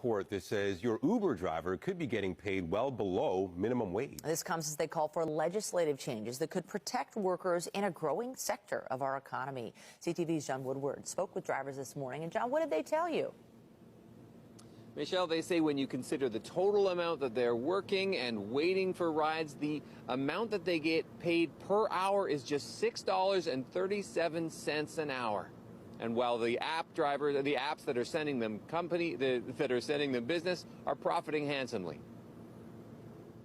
report that says your Uber driver could be getting paid well below minimum wage. This comes as they call for legislative changes that could protect workers in a growing sector of our economy. CTV's John Woodward spoke with drivers this morning. And John, what did they tell you? Michelle, they say when you consider the total amount that they're working and waiting for rides, the amount that they get paid per hour is just $6.37 an hour. And while the apps that are sending them that are sending them business are profiting handsomely.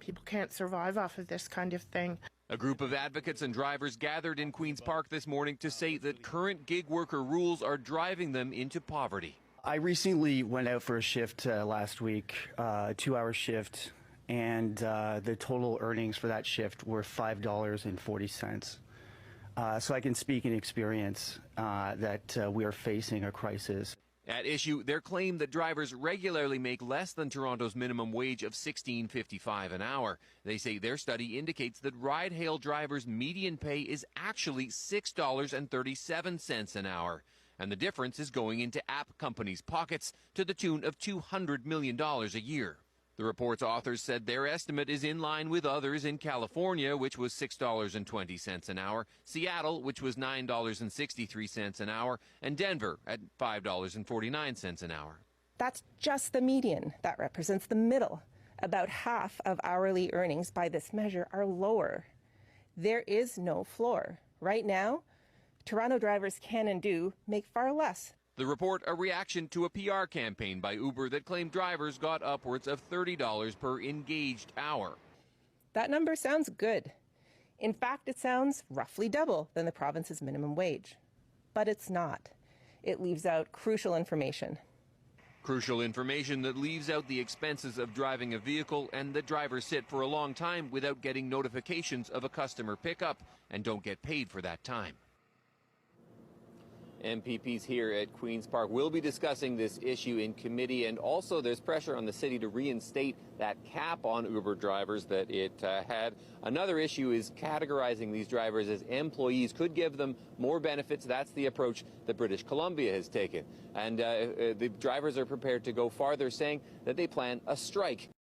People can't survive off of this kind of thing. A group of advocates and drivers gathered in Queen's Park this morning to say that current gig worker rules are driving them into poverty. I recently went out for a shift last week, a 2-hour shift, and the total earnings for that shift were $5.40. So I can speak in experience that we are facing a crisis. At issue, their claim that drivers regularly make less than Toronto's minimum wage of $16.55 an hour. They say their study indicates that ride-hail drivers' median pay is actually $6.37 an hour. And the difference is going into app companies' pockets to the tune of $200 million a year. The report's authors said their estimate is in line with others in California, which was $6.20 an hour, Seattle, which was $9.63 an hour, and Denver at $5.49 an hour. That's just the median. That represents the middle. About half of hourly earnings by this measure are lower. There is no floor. Right now, Toronto drivers can and do make far less. The report, a reaction to a PR campaign by Uber that claimed drivers got upwards of $30 per engaged hour. That number sounds good. In fact, it sounds roughly double than the province's minimum wage. But it's not. It leaves out crucial information. Crucial information that leaves out the expenses of driving a vehicle and that drivers sit for a long time without getting notifications of a customer pickup and don't get paid for that time. MPPs here at Queen's Park will be discussing this issue in committee, and also there's pressure on the city to reinstate that cap on Uber drivers that it had. Another issue is categorizing these drivers as employees could give them more benefits. That's the approach that British Columbia has taken. And the drivers are prepared to go farther, saying that they plan a strike.